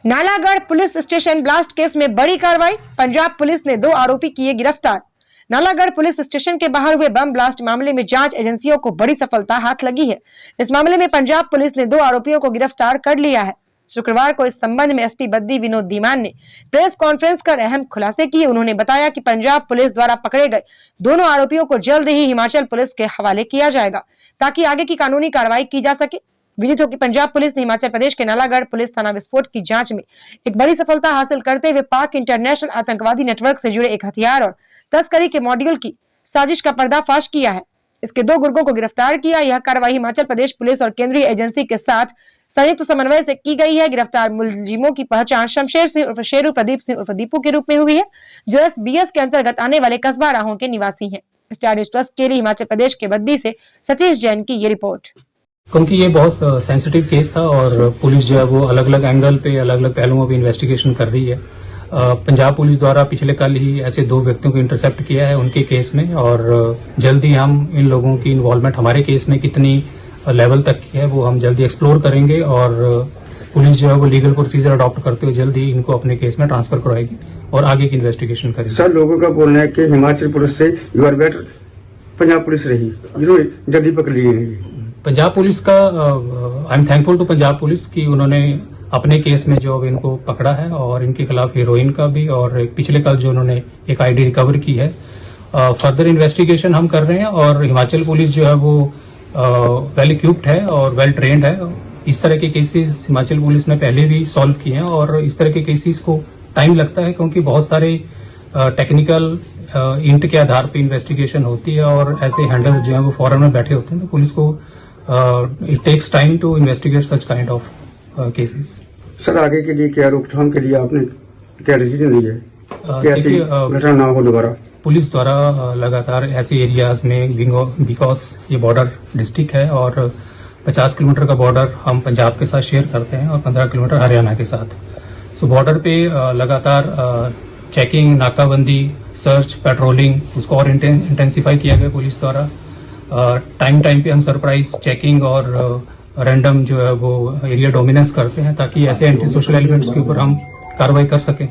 Nalagarh police station blast case में बड़ी कार्रवाई, पंजाब पुलिस ने 2 आरोपी किए गिरफ्तार। नालागढ़ पुलिस स्टेशन के बाहर हुए बम ब्लास्ट मामले में जांच एजेंसियों को बड़ी सफलता हाथ लगी है। इस मामले में पंजाब पुलिस ने 2 आरोपियों को गिरफ्तार कर लिया है। शुक्रवार को इस संबंध में एसपी बद्दी विनोद धीमान ने प्रेस कॉन्फ्रेंस कर अहम खुलासे किए। उन्होंने बताया कि पंजाब पुलिस द्वारा पकड़े गए दोनों आरोपियों को जल्द ही हिमाचल पुलिस के हवाले किया जाएगा ताकि आगे की कानूनी कार्रवाई की जा सके। विदित हो कि पंजाब पुलिस ने हिमाचल प्रदेश के नालागढ़ पुलिस थाना विस्फोट की जांच में एक बड़ी सफलता हासिल करते हुए पाक इंटरनेशनल आतंकवादी नेटवर्क से जुड़े एक हथियार और तस्करी के मॉड्यूल की साजिश का पर्दाफाश किया है। इसके 2 गुर्गों को गिरफ्तार किया। यह कार्रवाई हिमाचल प्रदेश पुलिस और केंद्रीय एजेंसी के साथ संयुक्त समन्वय से की गई है। गिरफ्तार मुलजिमों की पहचान शमशेर सिंह उर्फ शेरू, प्रदीप सिंह उर्फ दीपू के रूप में हुई है, जो एसबीएस के अंतर्गत आने वाले कस्बा राहों के निवासी हैं। स्टार न्यूज़ प्लस के लिए हिमाचल प्रदेश के बद्दी से सतीश जैन की ये रिपोर्ट। क्योंकि ये बहुत सेंसिटिव केस था और पुलिस जो है वो अलग अलग एंगल पे, अलग अलग पहलुओं पे इन्वेस्टिगेशन कर रही है। पंजाब पुलिस द्वारा पिछले कल ही ऐसे 2 व्यक्तियों को इंटरसेप्ट किया है उनके केस में, और जल्दी हम इन लोगों की इन्वॉल्वमेंट हमारे केस में कितनी लेवल तक की है वो हम जल्दी एक्सप्लोर करेंगे, और पुलिस जो है वो लीगल प्रोसीजर अडॉप्ट करते हुए जल्दी इनको अपने केस में ट्रांसफर करवाएगी और आगे की इन्वेस्टिगेशन करेगी। सर, लोगों का बोलना है कि हिमाचल पुलिस से you are better Punjab police रही, जल्दी पकड़ लिए। पंजाब पुलिस का I am thankful to Punjab police कि उन्होंने अपने केस में जो इनको पकड़ा है, और इनके खिलाफ हीरोइन का भी, और पिछले कल जो उन्होंने एक आईडी रिकवर की है। फर्दर इन्वेस्टिगेशन हम कर रहे हैं, और हिमाचल पुलिस जो है वो वेल इक्विप्ड है और वेल ट्रेंड है। इस तरह के केसेस हिमाचल पुलिस ने पहले भी सॉल्व किए हैं, और इस तरह के केसेस को टाइम लगता है क्योंकि बहुत सारे टेक्निकल इंट के आधार पर इन्वेस्टिगेशन होती है, और ऐसे हैंडल जो है वो फॉरन में बैठे होते हैं, तो पुलिस को it takes time to investigate such kind of cases. Sir, आगे के लिए क्या रोकथाम के लिए आपने क्या डिसीजन लिया है कि ऐसी घटना ना हो दोबारा? पुलिस द्वारा लगातार ऐसे एरियाज में, बिकॉज ये बॉर्डर डिस्ट्रिक्ट है और 50 किलोमीटर का बॉर्डर हम पंजाब के साथ शेयर करते हैं और 15 किलोमीटर हरियाणा के साथ। सो बॉर्डर पे लगातार चेकिंग, नाकाबंदी, सर्च, पेट्रोलिंग, उसको और इंटेंसिफाई किया गया पुलिस द्वारा। टाइम पे हम सरप्राइज चेकिंग और रैंडम जो है वो एरिया डोमिनेंस करते हैं ताकि ऐसे एंटी सोशल एलिमेंट्स के ऊपर हम कार्रवाई कर सकें।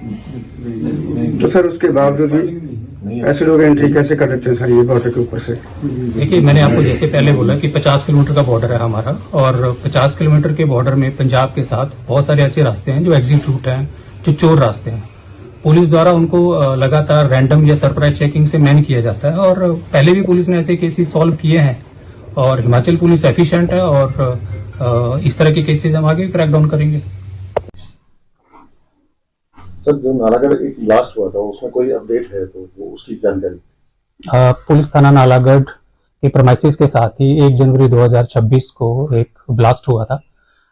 तो सर, उसके बावजूद भी ऐसे लोग एंट्री कैसे कर लेते हैं सर ये बॉर्डर के ऊपर से? देखिए, मैंने आपको जैसे पहले बोला कि 50 किलोमीटर का बॉर्डर है हमारा, और 50 किलोमीटर के बॉर्डर में पंजाब के साथ बहुत सारे ऐसे रास्ते हैं जो एग्जिट रूट हैं, जो चोर रास्ते हैं। पुलिस द्वारा उनको लगातार रैंडम या सरप्राइज चेकिंग से मैन किया जाता है, और पहले भी पुलिस ने ऐसे केसेस सॉल्व किए हैं, और हिमाचल पुलिस एफिशिएंट है, और इस तरह के केसेस हम आगे क्रैक डाउन करेंगे। सर, जो नालागढ़ एक ब्लास्ट हुआ था उसमें कोई अपडेट है तो वो उसकी जानकारी? पुलिस थाना नालागढ़ के प्रमाइसिस के साथ ही 1 जनवरी 2026 को एक ब्लास्ट हुआ था,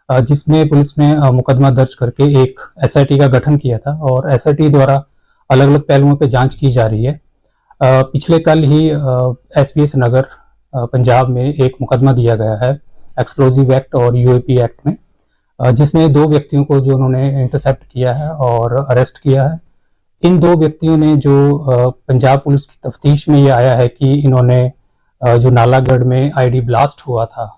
जिसमें पुलिस ने मुकदमा दर्ज करके एक एसआईटी का गठन किया था, और एसआईटी द्वारा अलग अलग पहलुओं पे जांच की जा रही है। पिछले कल ही एसबीएस नगर पंजाब में एक मुकदमा दिया गया है एक्सप्लोजिव एक्ट और यूएपी एक्ट में, जिसमें 2 व्यक्तियों को जो उन्होंने इंटरसेप्ट किया है और अरेस्ट किया है। इन 2 व्यक्तियों ने जो पंजाब पुलिस की तफ्तीश में ये आया है कि इन्होंने जो नालागढ़ में आईडी ब्लास्ट हुआ था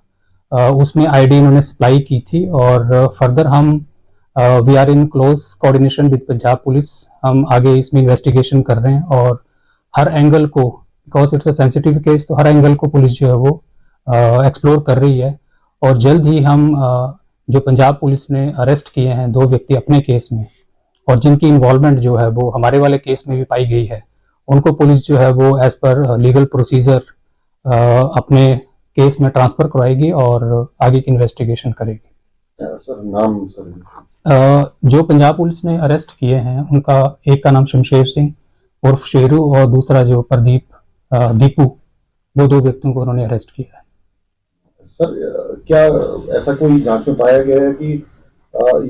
उसमें आईडी इन्होंने सप्लाई की थी, और फर्दर हम we are in close coordination with Punjab police. हम आगे इसमें इन्वेस्टिगेशन कर रहे हैं, और हर एंगल को, because it's a sensitive case, तो हर एंगल को पुलिस जो है वो एक्सप्लोर कर रही है, और जल्द ही हम जो पंजाब पुलिस ने अरेस्ट किए हैं 2 व्यक्ति अपने केस में, और जिनकी इन्वॉल्वमेंट जो है वो हमारे वाले केस में भी पाई गई है, उनको पुलिस जो है वो एज पर लीगल प्रोसीजर अपने केस में ट्रांसफर करवाएगी और आगे की इन्वेस्टिगेशन करेगी। सर, नाम सर? जो पंजाब पुलिस ने अरेस्ट किए हैं उनका एक का नाम शमशेर सिंह उर्फ शेरू, और दूसरा जो प्रदीप दीपू, वो 2 व्यक्तियों को उन्होंने अरेस्ट किया है। सर, क्या ऐसा कोई जांच में पाया गया है कि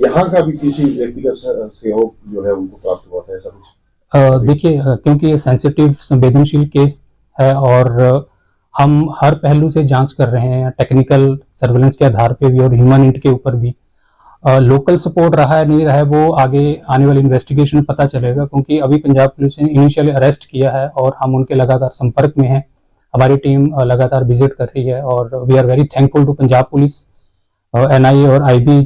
यहाँ का भी किसी व्यक्ति का सहयोग जो है उनको प्राप्त हुआ था, ऐसा कुछ? देखिए, क्योंकि ये सेंसिटिव संवेदनशील केस है, और हम हर पहलू से जांच कर रहे हैं, टेक्निकल सर्वेलेंस के आधार पे भी और ह्यूमन इंट के ऊपर भी। लोकल सपोर्ट रहा है नहीं रहा है वो आगे आने वाली इन्वेस्टिगेशन में पता चलेगा, क्योंकि अभी पंजाब पुलिस ने इनिशियली अरेस्ट किया है और हम उनके लगातार संपर्क में हैं। हमारी टीम लगातार विजिट कर रही है, और we are very thankful to Punjab police, NIA और आईबी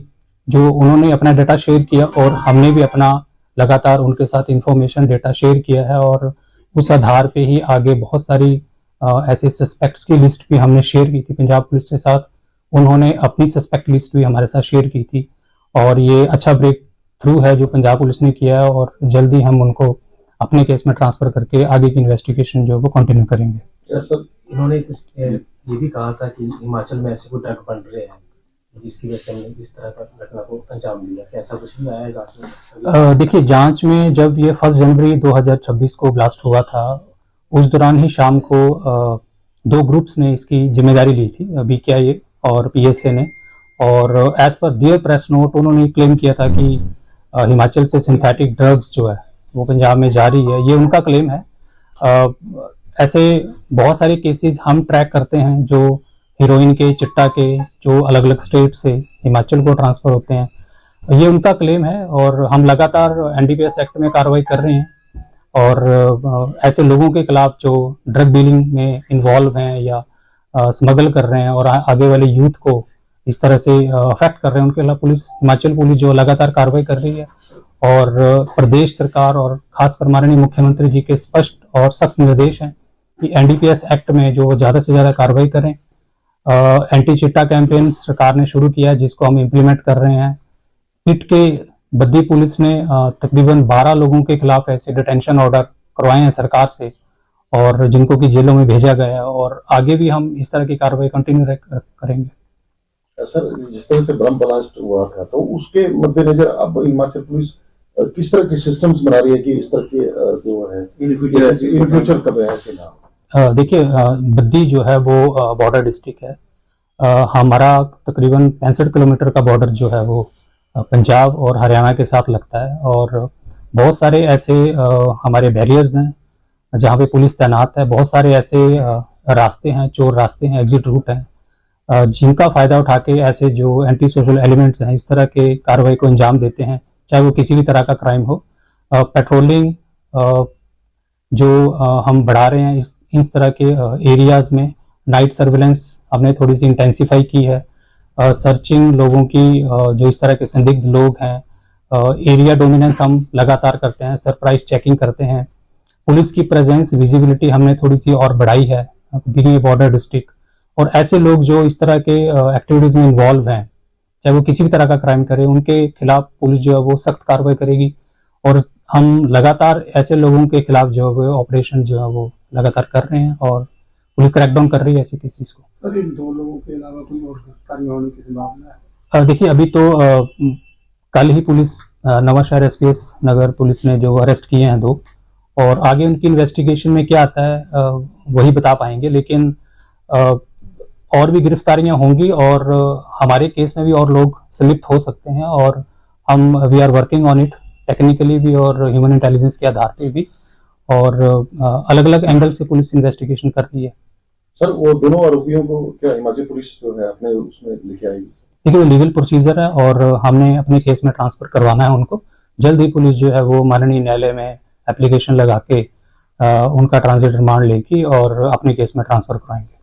जो उन्होंने अपना डाटा शेयर किया और हमने भी अपना लगातार उनके साथ इंफॉर्मेशन डाटा शेयर किया है, और उस आधार पे ही आगे बहुत सारी ऐसे सस्पेक्ट्स की लिस्ट भी हमने शेयर की थी पंजाब पुलिस के साथ। उन्होंने अपनी सस्पेक्ट लिस्ट भी हमारे साथ शेयर की थी, और ये अच्छा ब्रेक थ्रू है जो पंजाब पुलिस ने किया है, और जल्दी हम उनको अपने केस में ट्रांसफर करके आगे की इन्वेस्टिगेशन जो है वो कंटिन्यू करेंगे। सर इन्होंने कुछ ये भी कहा था कि हिमाचल में ऐसे कोई ट्रक बन रहे हैं जिसकी वजह से हमने इस तरह का घटना को अंजाम दिया, क्या ऐसा कुछ भी आया है जांच में? देखिए, जांच में जब ये 1 जनवरी 2026 को ब्लास्ट हुआ था, उस दौरान ही शाम को 2 ग्रुप्स ने इसकी जिम्मेदारी ली थी, BKI और PSA ने, और एज पर दियर प्रेस नोट उन्होंने क्लेम किया था कि हिमाचल से सिंथेटिक ड्रग्स जो है वो पंजाब में जारी है। ये उनका क्लेम है। ऐसे बहुत सारे केसेस हम ट्रैक करते हैं जो हीरोइन के, चिट्टा के, जो अलग अलग स्टेट से हिमाचल को ट्रांसफर होते हैं। ये उनका क्लेम है, और हम लगातार NDPS एक्ट में कार्रवाई कर रहे हैं, और ऐसे लोगों के खिलाफ जो ड्रग डीलिंग में इन्वॉल्व हैं या स्मगल कर रहे हैं और आगे वाले यूथ को इस तरह से अफेक्ट कर रहे हैं, उनके खिलाफ हिमाचल पुलिस जो लगातार कार्रवाई कर रही है। और प्रदेश सरकार और खासकर माननीय मुख्यमंत्री जी के स्पष्ट और सख्त निर्देश हैं कि NDPS एक्ट में जो ज़्यादा से ज़्यादा कार्रवाई करें। एंटी चिट्टा कैंपेन सरकार ने शुरू किया है, जिसको हम इम्प्लीमेंट कर रहे हैं। पिट के बद्दी पुलिस ने तकरीबन 12 लोगों के खिलाफ ऐसे डिटेंशन ऑर्डर करवाए हैं सरकार से, और जिनको कि जेलों में भेजा गया है, और आगे भी हम इस तरह की कार्रवाई कंटिन्यू करेंगे। सर, जिस तरह से बम ब्लास्ट हुआ था, तो उसके मद्देनजर अब हिमाचल पुलिस किस तरह के सिस्टम्स बना रही है कि इस तरह के जो है इन फ्यूचर कब ऐसे ना? देखिए, बद्दी जो है वो बॉर्डर डिस्ट्रिक्ट है। हमारा तकरीबन 65 किलोमीटर का बॉर्डर जो है वो पंजाब और हरियाणा के साथ लगता है, और बहुत सारे ऐसे हमारे बैरियर्स हैं जहाँ पे पुलिस तैनात है। बहुत सारे ऐसे रास्ते हैं, चोर रास्ते हैं, एग्जिट रूट हैं, जिनका फ़ायदा उठा के ऐसे जो एंटी सोशल एलिमेंट्स हैं इस तरह के कार्रवाई को अंजाम देते हैं, चाहे वो किसी भी तरह का क्राइम हो। पेट्रोलिंग जो हम बढ़ा रहे हैं इस तरह के एरियाज़ में। नाइट सर्विलेंस हमने थोड़ी सी इंटेंसिफाई की है। सर्चिंग लोगों की, जो इस तरह के संदिग्ध लोग हैं, एरिया डोमिनेंस हम लगातार करते हैं, सरप्राइज चेकिंग करते हैं। पुलिस की प्रेजेंस, विजिबिलिटी हमने थोड़ी सी और बढ़ाई है बीइंग ए बॉर्डर डिस्ट्रिक्ट। और ऐसे लोग जो इस तरह के एक्टिविटीज़ में इन्वॉल्व हैं, चाहे वो किसी भी तरह का क्राइम करे, उनके खिलाफ पुलिस जो है वो सख्त कार्रवाई करेगी। और हम लगातार ऐसे लोगों के खिलाफ जो है वो ऑपरेशन जो है वो लगातार कर रहे हैं, और पुलिस क्रैकडाउन कर रही है ऐसे केसेस को। सर, इन 2 लोगों के अलावा कोई और गिरफ्तारी होने की संभावना है? देखिए, अभी तो कल ही पुलिस नवांशहर SPS नगर पुलिस ने जो अरेस्ट किए हैं 2, और आगे उनकी इन्वेस्टिगेशन में क्या आता है वही बता पाएंगे। लेकिन और भी गिरफ्तारियां होंगी, और हमारे केस में भी और लोग संलिप्त हो सकते हैं, और हम we are working on it technically भी और ह्यूमन इंटेलिजेंस के आधार पे भी, और अलग अलग एंगल से पुलिस इन्वेस्टिगेशन कर रही है। सर, वो दोनों आरोपियों को क्या हिमाचल पुलिस जो है अपने उसमें लेके आएगी? देखिए, वो लीगल प्रोसीजर है, और हमने अपने केस में ट्रांसफर करवाना है उनको। जल्द ही पुलिस जो है वो माननीय न्यायालय में एप्लीकेशन लगा के उनका ट्रांजिट रिमांड लेगी और अपने केस में ट्रांसफर कराएंगे।